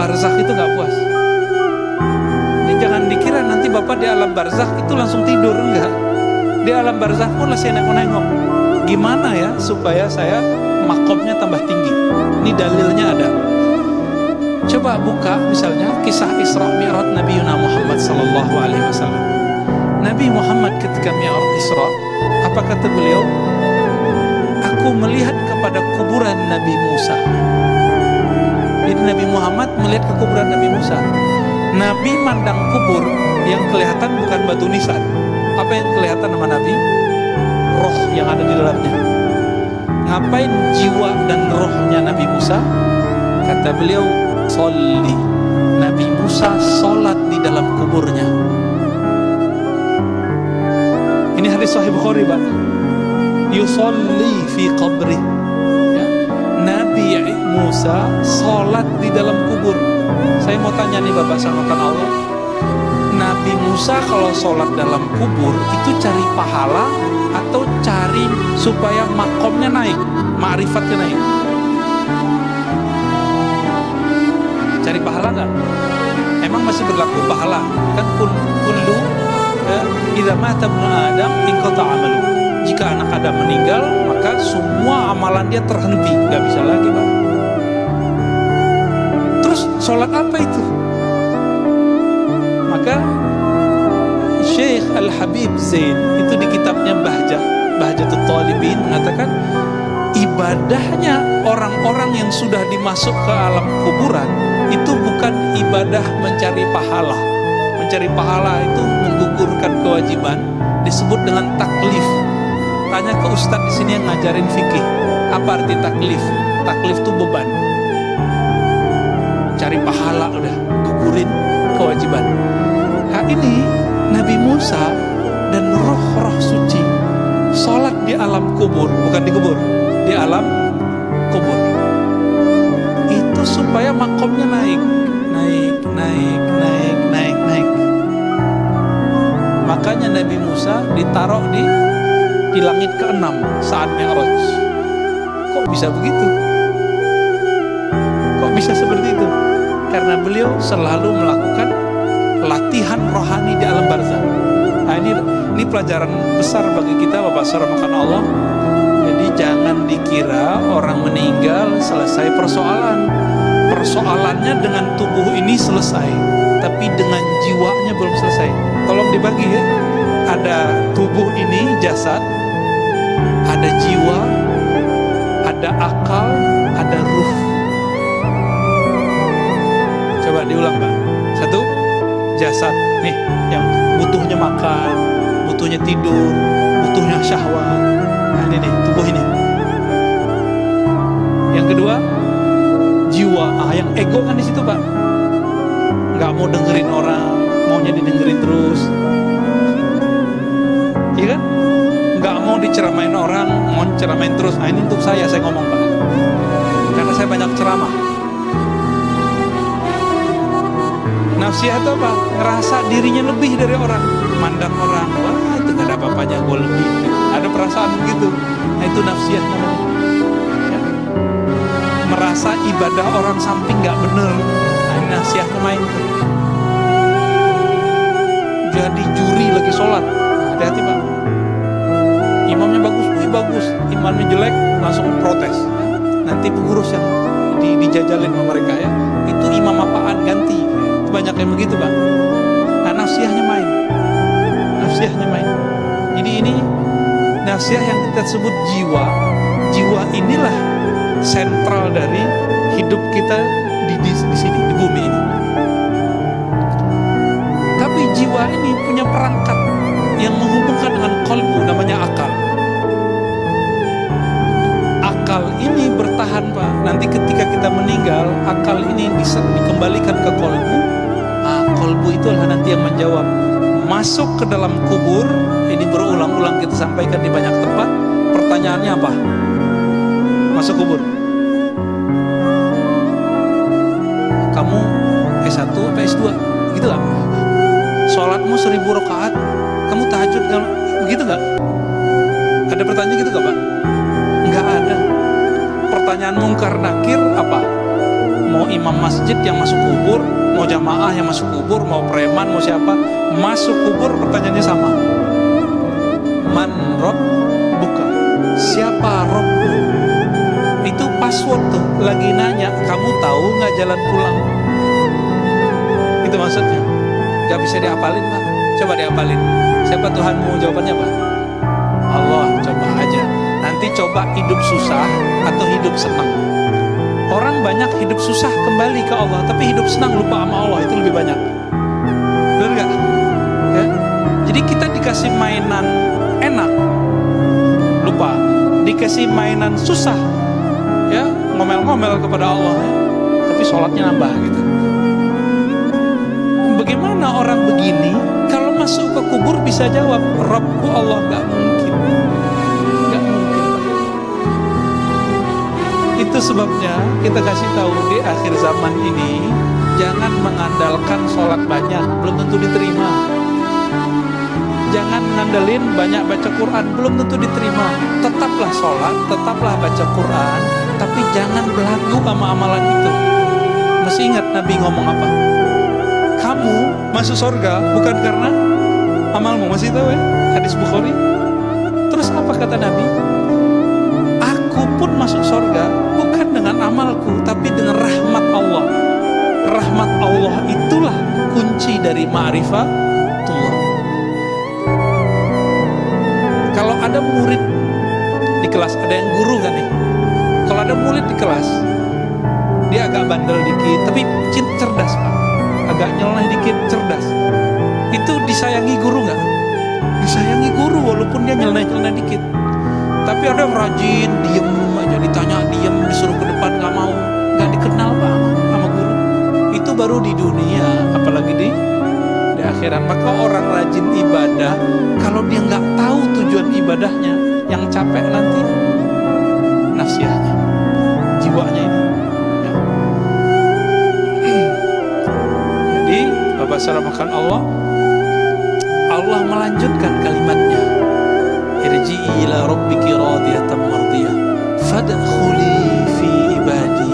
barzakh itu gak puas. Ini jangan dikira nanti Bapak di alam barzakh itu langsung tidur, enggak. Di alam barzakh pun lah saya nengok-nengok, gimana ya supaya saya makomnya tambah tinggi. Ini dalilnya ada. Coba buka misalnya kisah Isra Mi'raj Nabi Muhammad sallallahu alaihi wasallam. Nabi Muhammad ketika Mi'raj Isra, apa kata beliau? Aku melihat kepada kuburan Nabi Musa. Jadi Nabi Muhammad melihat ke kuburan Nabi Musa. Nabi mandang kubur, yang kelihatan bukan batu nisan. Apa yang kelihatan sama Nabi? Roh yang ada di dalamnya. Ngapain jiwa dan rohnya Nabi Musa? Kata beliau, sholli. Nabi Musa sholat di dalam kuburnya. Ini hadis Sahih Bukhari, Pak. Yusolli fi qabri, ya. Nabi Musa sholat di dalam kubur. Saya mau tanya nih Bapak sama Allah, Nabi Musa kalau sholat dalam kubur itu cari pahala atau cari supaya makomnya naik, ma'rifatnya naik? Cari pahala nggak? Emang masih berlaku pahala? Kan kullu idza mata ibnu Adam inqata 'amalu. Jika anak Adam meninggal, maka semua amalan dia terhenti, nggak bisa lagi, Pak. Terus sholat apa itu? Maka Syekh Al-Habib Zain itu di kitabnya Bahjatul Talibin mengatakan, ibadahnya orang-orang yang sudah dimasuk ke alam kuburan itu bukan ibadah mencari pahala. Mencari pahala itu menggugurkan kewajiban, disebut dengan taklif. Tanya ke ustadz di sini yang ngajarin fikih, apa arti taklif? Taklif itu beban. Cari pahala udah, gugurin kewajiban. Nah ini Nabi Musa dan roh-roh suci sholat di alam kubur, bukan di kubur, di alam kubur. Itu supaya makomnya naik. Makanya Nabi Musa ditaruh di langit ke-6 saat Mi'raj. Kok bisa begitu? Kok bisa seperti itu? Karena beliau selalu melakukan latihan rohani di alam barzakh. Nah ini pelajaran besar bagi kita Bapak Saudara makan Allah. Jadi jangan dikira orang meninggal selesai persoalan. Persoalannya dengan tubuh ini selesai, tapi dengan jiwanya belum selesai. Tolong dibagi ya. Ada tubuh ini, jasad, ada jiwa, ada akal, ada ruh. Coba diulang, Pak. Satu, jasad nih yang butuhnya makan, butuhnya tidur, butuhnya syahwat. Nah ini nih tubuh ini. Yang kedua, jiwa. Yang ego kan di situ, Pak. Nggak mau dengerin orang, maunya didengerin terus. Iya kan? Nggak mau diceramain orang, mau ceramain terus. Nah ini untuk saya ngomong, Pak. Karena saya banyak ceramah. Nafsiyah itu apa? Ngerasa dirinya lebih dari orang. Mandang orang, wah itu gak ada apa-apanya, gue lebih. Ada perasaan begitu. Nah itu nafsiyah namanya. Ya. Merasa ibadah orang samping gak bener. Nah ini nafsiyahnya main tuh. Jadi juri lagi sholat. Hati-hati, Pak. Imamnya bagus, bagus. Imamnya jelek, langsung protes. Nanti pengurus yang dijajalin sama mereka ya. Itu imam apaan, ganti. Itu banyak yang begitu, Pak. Nah, nafsiyahnya main. Nafsiyahnya main. Jadi ini nafsiyah yang kita sebut jiwa. Jiwa inilah sentral dari hidup kita di sini, di bumi ini. Tapi jiwa ini punya perangkat yang menghubungkan dengan qalbu, namanya akal. Akal ini bertahan, Pak. Nanti ketika kita meninggal, akal ini bisa dikembalikan ke qalbu. Nah, qalbu itulah nanti yang menjawab. Masuk ke dalam kubur, ini berulang-ulang kita sampaikan di banyak tempat. Pertanyaannya apa? Masuk kubur. Kamu S1 atau S2? Gitu gak? Sholatmu 1000 rakaat, kamu tahajud gak? Begitu gak? Ada pertanyaan gitu gak, Pak? Nggak ada. Pertanyaan mungkar nakir apa? Mau iman imam masjid yang masuk kubur, mau jamaah yang masuk kubur, mau preman, mau siapa masuk kubur, pertanyaannya sama. Man Rob buka, siapa Robmu? Itu password tuh, lagi nanya, kamu tahu nggak jalan pulang? Itu maksudnya. Gak bisa dihafalin Pak, coba dihafalin. Siapa Tuhanmu? Jawabannya apa? Allah. Coba aja, nanti coba hidup susah atau hidup senang. Orang banyak hidup susah kembali ke Allah, tapi hidup senang lupa sama Allah, itu lebih banyak. Benar gak? Ya? Jadi kita dikasih mainan enak, lupa. Dikasih mainan susah, ya ngomel-ngomel kepada Allah, ya. Tapi sholatnya nambah gitu. Bagaimana orang begini kalau masuk ke kubur bisa jawab Rabbku Allah? Gak mungkin, gak mungkin. Itu sebabnya kita kasih tahu di akhir zaman ini, jangan mengandalkan sholat banyak, belum tentu diterima. Jangan ngandelin banyak baca Quran, belum tentu diterima. Tetaplah sholat, tetaplah baca Quran, tapi jangan berlagu sama amalan itu. Masih ingat Nabi ngomong apa? Kamu masuk surga bukan karena amalmu, masih tahu ya? Hadis Bukhari. Terus apa kata Nabi? Aku pun masuk surga bukan dengan amalku, tapi dengan rahmat Allah. Rahmat Allah itulah kunci dari ma'rifatullah. Kalau ada murid di kelas, ada yang guru kan nih? Kalau ada murid di kelas, dia agak bandel dikit, tapi cerdas Pak. Agak nyeleneh dikit, cerdas. Itu disayangi guru nggak? Disayangi guru walaupun dia nyeleneh dikit. Tapi ada yang rajin, diem aja, ditanya diem, disuruh ke depan nggak mau, nggak dikenal Pak sama guru. Itu baru di dunia, apalagi di akhirat. Maka orang rajin ibadah, kalau dia nggak tahu tujuan ibadahnya, yang capek nanti nafsiyahnya, jiwanya ini. Jadi Bapak salamkan Allah melanjutkan kalimatnya, irji'i ila rabbiki radiyatan mardiyah fadkhuli fi ibadi.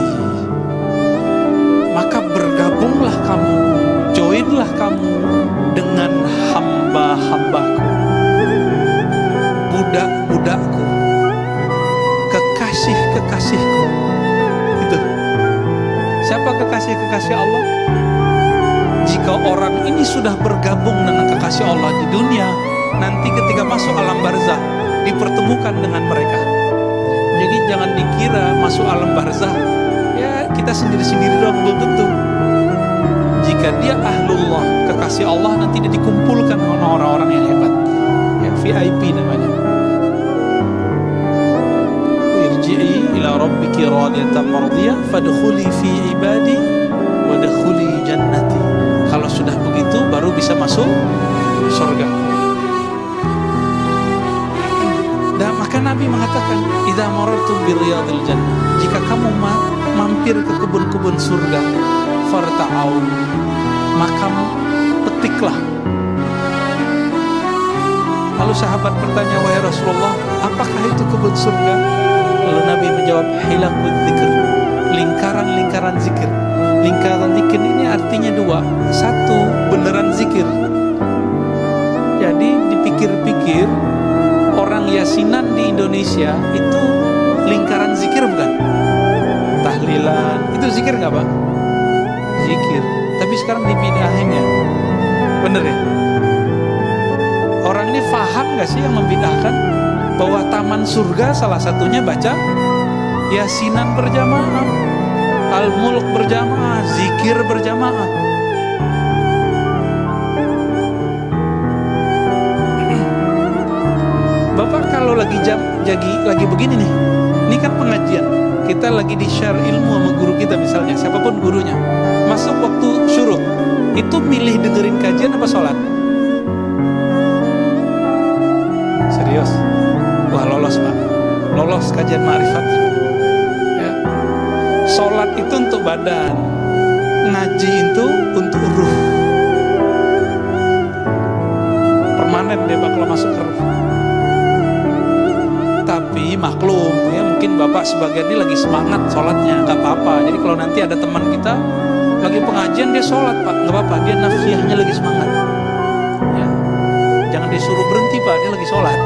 Maka bergabunglah kamu, joinlah kamu dengan hamba-hambaku, budak-budakku, kekasih-kekasihku. Itu siapa kekasih-kekasih Allah? Jika orang ini sudah bergabung dengan kekasih Allah di dunia, nanti ketika masuk alam barzah dipertemukan dengan mereka. Jadi jangan dikira masuk alam barzah ya kita sendiri-sendiri doang, belum tentu. Jika dia ahlullah, kekasih Allah, nanti dia dikumpulkan dengan orang-orang yang hebat, ya, VIP namanya. Irji'i ila rabbiki radiyatan mardiyah fadkhuli fi ibadi wadkhuli jannati. Kalau sudah begitu baru bisa masuk surga. Dan maka Nabi mengatakan, idza marartum bi riyadil jannah, jika kamu mampir ke kebun-kebun surga, farta'au, maka petiklah. Lalu sahabat bertanya, wahai Rasulullah, apakah itu kebun surga? Lalu Nabi menjawab, hilaqud dzikr, lingkaran-lingkaran zikir. Lingkaran zikir ini artinya dua. Satu, beneran zikir. Jadi dipikir-pikir, orang yasinan di Indonesia itu lingkaran zikir bukan? Tahlilan, itu zikir gak Pak? Zikir. Tapi sekarang dibidahin ya. Bener ya? Orang ini paham gak sih yang membidahkan? Bahwa taman surga salah satunya baca yasinan berjamaah, al-mulk berjamaah, zikir berjamaah. Bapak kalau lagi begini nih, ini kan pengajian, kita lagi di share ilmu sama guru kita misalnya, siapapun gurunya, masuk waktu syuruk, itu milih dengerin kajian apa sholat? Serius? Wah lolos Pak, lolos kajian ma'rifat. Ya. Sholat itu untuk badan, ngaji itu untuk ruh. Permanen dia Pak kalau masuk ke ruh. Tapi maklum ya, mungkin Bapak Bapak sebagian ini lagi semangat sholatnya, nggak apa-apa. Jadi kalau nanti ada teman kita lagi pengajian dia sholat Pak, nggak apa-apa, dia nafsiyahnya lagi semangat. Ya, jangan disuruh berhenti Pak, dia lagi sholat.